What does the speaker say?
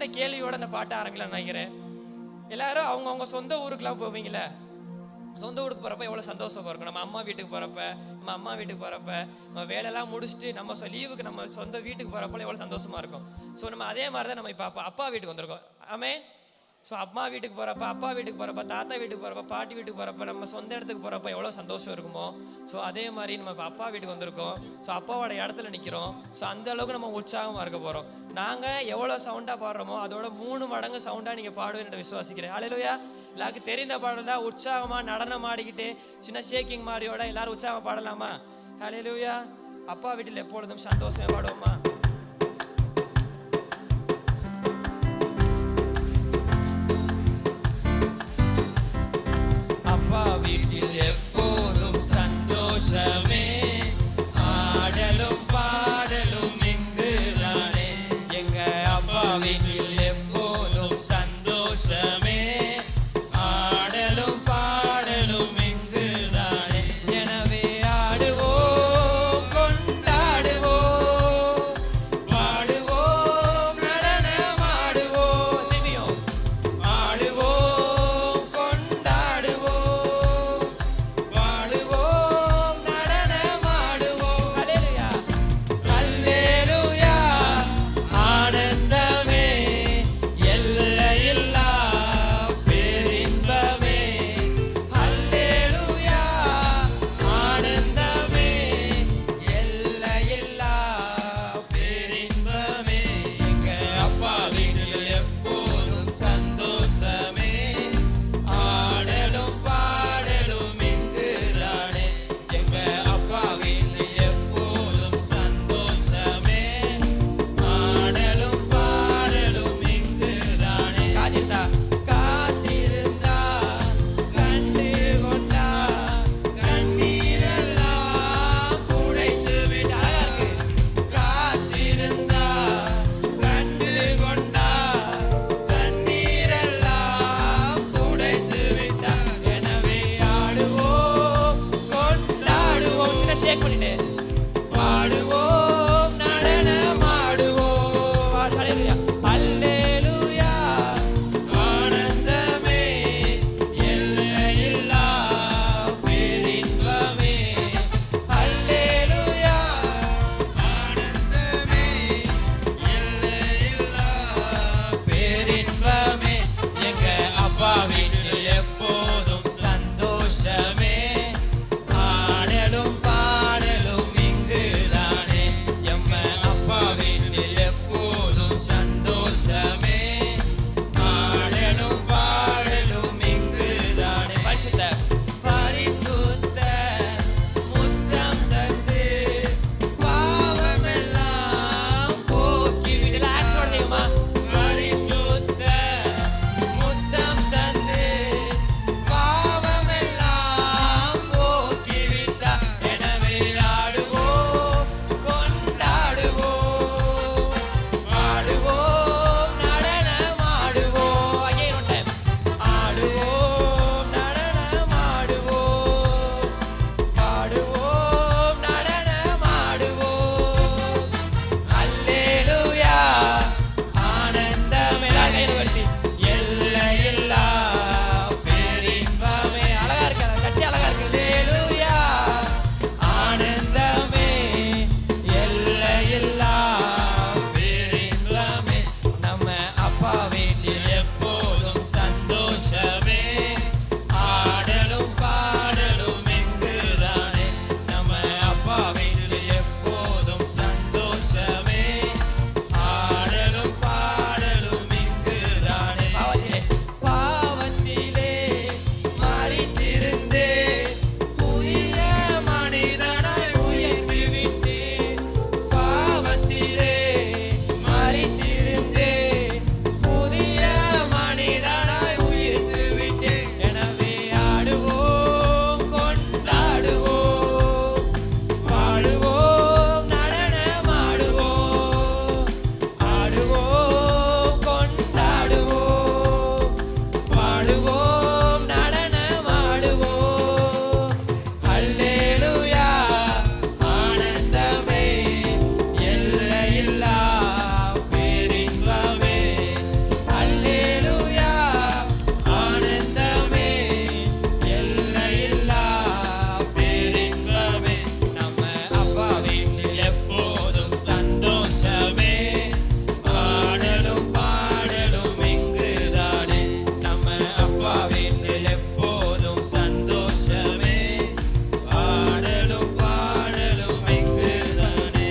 சின்ன கேள்வியோட அந்த பாட்டை ஆரம்பிக்கலாம்னு நினைக்கிறேன். எல்லாரும் அவங்கவுங்க சொந்த ஊருக்குலாம் போவீங்களே, சொந்த ஊருக்கு போகிறப்ப எவ்வளோ சந்தோஷமா இருக்கும். நம்ம அம்மா வீட்டுக்கு போகிறப்ப நம்ம வேலையெல்லாம் முடிச்சுட்டு நம்ம லீவுக்கு நம்ம சொந்த வீட்டுக்கு போகிறப்ப எவ்வளோ சந்தோஷமா இருக்கும். ஸோ நம்ம அதே மாதிரி தான் நம்ம இப்போ அப்பா வீட்டுக்கு வந்திருக்கோம். ஆமென். ஸோ அம்மா வீட்டுக்கு போகிறப்ப, அப்பா வீட்டுக்கு போகிறப்ப, தாத்தா வீட்டுக்கு போகிறப்ப, பாட்டி வீட்டுக்கு போகிறப்ப, நம்ம சொந்த இடத்துக்கு போகிறப்ப எவ்வளோ சந்தோஷம் இருக்குமோ, ஸோ அதே மாதிரி நம்ம இப்போ அப்பா வீட்டுக்கு வந்திருக்கோம். ஸோ அப்பாவோட இடத்துல நிற்கிறோம். ஸோ அந்த அளவுக்கு நம்ம உற்சாகமாக இருக்க போகிறோம். நாங்கள் எவ்வளோ சவுண்டாக பாடுறோமோ அதோட 3 மடங்கு சவுண்டாக நீங்கள் பாடுவேன்னு விசுவாசிக்கிறேன். ஹல்லேலூயா. எல்லாருக்கும் தெரிந்த பாடல் தான். உற்சாகமாக நடனம் ஆடிக்கிட்டு சின்ன ஷேக்கிங் மாதிரியோட எல்லாரும் உற்சாகமாக பாடலாமா? ஹல்லேலூயா. அப்பா வீட்டில் எப்பொழுதும் சந்தோஷம் பாடுவோமா? அப்பா வீட்டில் எப்போதும் சந்தோஷமே, ஆடலும் பாடலும் இங்குதானே. எங்க அப்பா வீட்டில் எப்போதும் சந்தோஷமே, ஆடலும் பாடலும் இங்குதானே. எனவே ஆடுவோம், கொண்டாடுவோம், பாடுவோம், நடனம் ஆடுவோம். திரும்பியும் ஆடுவோம், கொண்டாடுவோம், பாடுவோம், நடனம் ஆடுவோம். ஹல்லேலூயா. ஹல்லேலூயா. ஆனந்தமே, எல்லையில்லா பேரின்பமே. ஹல்லேலூயா. ஆனந்தமே, எல்லையில்லா பேரின்பமே. எங்க அப்பா வீட்டில் எப்போதும் சந்தோஷமே, ஆடலும் பாடலும் இங்குதானே. எங்க அப்பா வீட்டில் எப்போதும் சந்தோஷமே, ஆடலும் பாடலும் இங்குதானே. காத்திருந்தா கண்டு கொண்டா, கண்ணீரெல்லாம் துடைத்து விட்டா. காத்திருந்தா கண்டு கொண்டா, கண்ணீரெல்லாம் துடைத்து விட்டா. எனவே ஆடுவோம், கொண்டாடுவோம். சின்ன ஷேக் பண்ணிட்டு பாடுவோம், நடனம் ஆடுவோம். ஹல்லேலூயா. ஹல்லேலூயா. ஆனந்தமே, எல்லையில்லா பேரின்பமே. ஹல்லேலூயா. ஆனந்தமே, எல்லையில்லா பேரின்பமே. எங்க அப்பா வீட்டில் எப்போதும் சந்தோஷமே, ஆடலும் பாடலும் இங்குதானே. எம்ம அப்பா வீட்டில் எப்போதும் சந்தோஷமே, ஆடலும் பாடலும் இங்குதானே. பரிசுத்த முத்தம் தந்து பாவமெல்லாம் போக்கிவிடு. ரிலாக்ஸோட செய்யுமா? பரிசுத்த முத்தம் தந்து பாவமெல்லாம் போக்கிவிட்டா. எனவே ஆடுவோம், கொண்டாடுவோம், பாடுவோம், நடனம் ஆடுவோம். Again one time. ஆடுவோம், நடனம் ஆடுவோம், பாடுவோம், நடனம் ஆடுவோம். அல்லேலூயா. ஆனந்தமே, எல்லையில்லா பேரின்பமே. அழகா இருக்கு, கட்சி அழகா இருக்கு. அல்லேலூயா. ஆனந்தமே, எல்லையில்லா பேரின்பமே. நம்ம அப்பா